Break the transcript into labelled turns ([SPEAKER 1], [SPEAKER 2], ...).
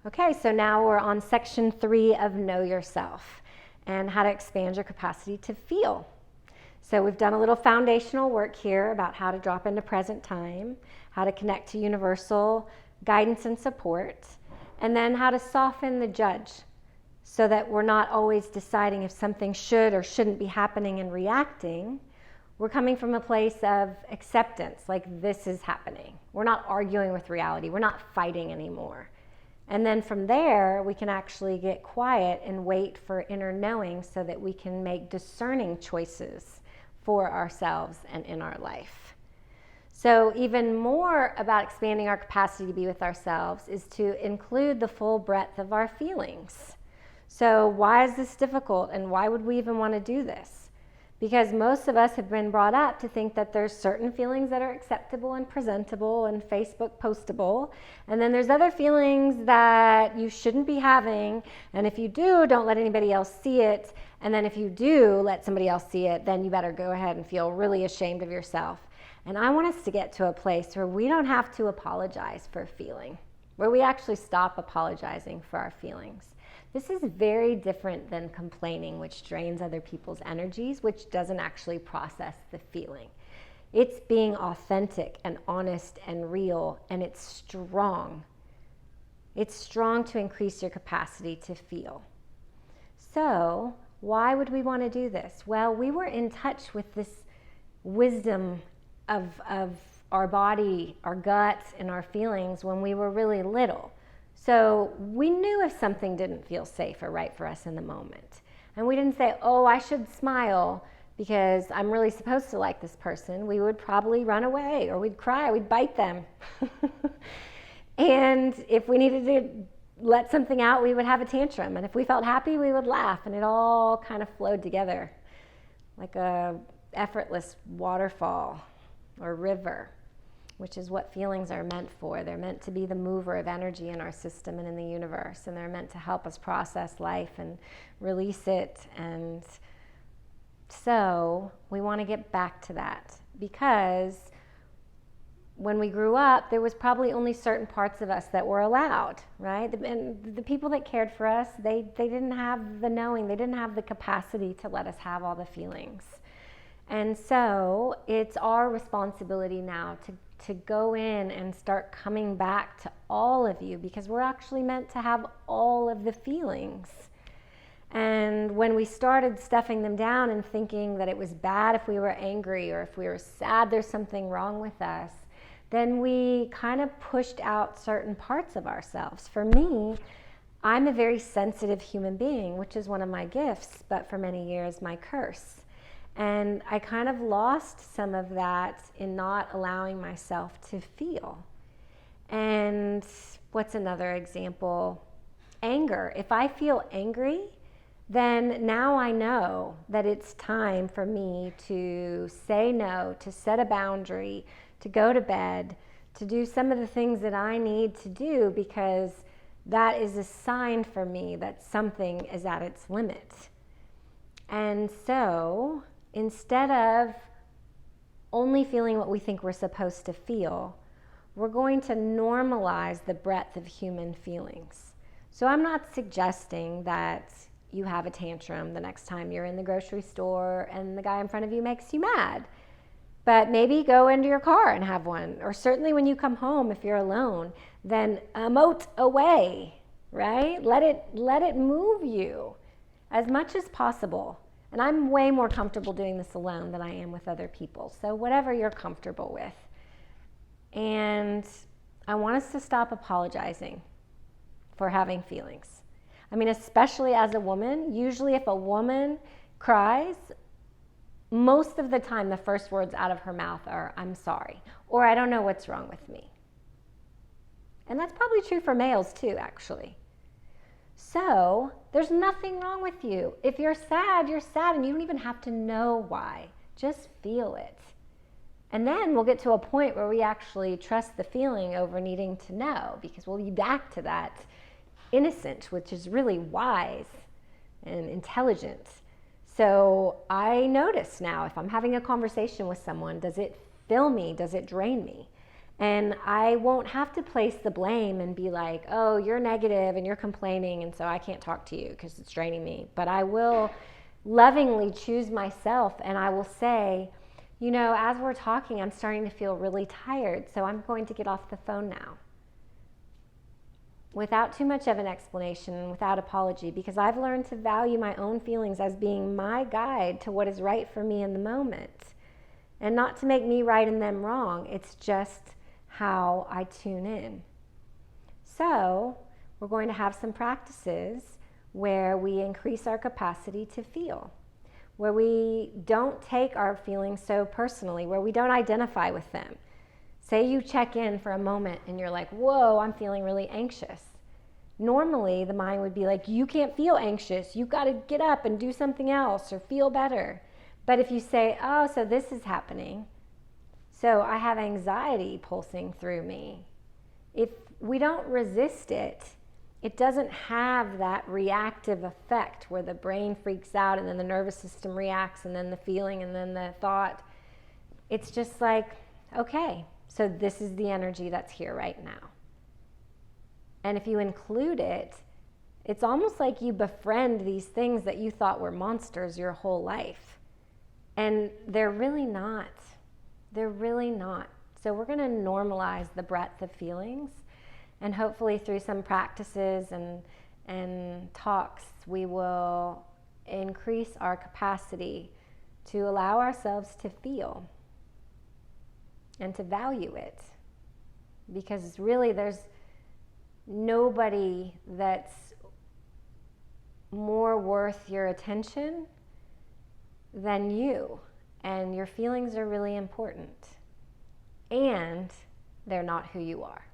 [SPEAKER 1] Okay, so now we're on section 3 of Know Yourself and how to expand your capacity to feel. So we've done a little foundational work here about how to drop into present time, how to connect to universal guidance and support, and then how to soften the judge so that we're not always deciding if something should or shouldn't be happening and reacting. We're coming from a place of acceptance, like this is happening. We're not arguing with reality. We're not fighting anymore. And then from there, we can actually get quiet and wait for inner knowing so that we can make discerning choices for ourselves and in our life. So even more about expanding our capacity to be with ourselves is to include the full breadth of our feelings. So why is this difficult and why would we even want to do this? Because most of us have been brought up to think that there's certain feelings that are acceptable and presentable and Facebook postable, and then there's other feelings that you shouldn't be having, and if you do, don't let anybody else see it, and then if you do let somebody else see it, then you better go ahead and feel really ashamed of yourself. And I want us to get to a place where we don't have to apologize for feeling, where we actually stop apologizing for our feelings. This is very different than complaining, which drains other people's energies, which doesn't actually process the feeling. It's being authentic and honest and real, and it's strong. It's strong to increase your capacity to feel. So, why would we want to do this? Well, we were in touch with this wisdom of our body, our guts, and our feelings when we were really little. So we knew if something didn't feel safe or right for us in the moment. And we didn't say, oh, I should smile because I'm really supposed to like this person. We would probably run away or we'd cry, we'd bite them. And if we needed to let something out, we would have a tantrum. And if we felt happy, we would laugh. And it all kind of flowed together like a effortless waterfall or river, which is what feelings are meant for. They're meant to be the mover of energy in our system and in the universe, and they're meant to help us process life and release it. And so we want to get back to that, because when we grew up, there was probably only certain parts of us that were allowed, right? And the people that cared for us, they didn't have the knowing, they didn't have the capacity to let us have all the feelings. And so it's our responsibility now to go in and start coming back to all of you, because we're actually meant to have all of the feelings. And when we started stuffing them down and thinking that it was bad if we were angry or if we were sad there's something wrong with us, then we kind of pushed out certain parts of ourselves. For me, I'm a very sensitive human being, which is one of my gifts, but for many years my curse. And I kind of lost some of that in not allowing myself to feel. And what's another example? Anger. If I feel angry, then now I know that it's time for me to say no, to set a boundary, to go to bed, to do some of the things that I need to do, because that is a sign for me that something is at its limit. And so instead of only feeling what we think we're supposed to feel, we're going to normalize the breadth of human feelings. So I'm not suggesting that you have a tantrum the next time you're in the grocery store and the guy in front of you makes you mad. But maybe go into your car and have one. Or certainly when you come home, if you're alone, then emote away, right? Let it move you as much as possible. And I'm way more comfortable doing this alone than I am with other people. So whatever you're comfortable with. And I want us to stop apologizing for having feelings. I mean, especially as a woman, usually if a woman cries, most of the time the first words out of her mouth are, I'm sorry, or I don't know what's wrong with me. And that's probably true for males too, actually. So there's nothing wrong with you. If you're sad, and you don't even have to know why. Just feel it. And then we'll get to a point where we actually trust the feeling over needing to know, because we'll be back to that innocent, which is really wise and intelligent. So I notice now if I'm having a conversation with someone, does it fill me? Does it drain me? And I won't have to place the blame and be like, oh, you're negative and you're complaining, and so I can't talk to you because it's draining me. But I will lovingly choose myself, and I will say, you know, as we're talking, I'm starting to feel really tired, so I'm going to get off the phone now. Without too much of an explanation, without apology, because I've learned to value my own feelings as being my guide to what is right for me in the moment. And not to make me right and them wrong. It's just how I tune in. So we're going to have some practices where we increase our capacity to feel, where we don't take our feelings so personally, where we don't identify with them. Say you check in for a moment and you're like, whoa, I'm feeling really anxious. Normally, the mind would be like, you can't feel anxious. You've got to get up and do something else or feel better. But if you say, oh, so this is happening, so I have anxiety pulsing through me. If we don't resist it, it doesn't have that reactive effect where the brain freaks out and then the nervous system reacts and then the feeling and then the thought. It's just like, okay, so this is the energy that's here right now. And if you include it, it's almost like you befriend these things that you thought were monsters your whole life. And they're really not. They're really not. So we're going to normalize the breadth of feelings. And hopefully through some practices and talks, we will increase our capacity to allow ourselves to feel and to value it. Because really there's nobody that's more worth your attention than you. And your feelings are really important. And they're not who you are.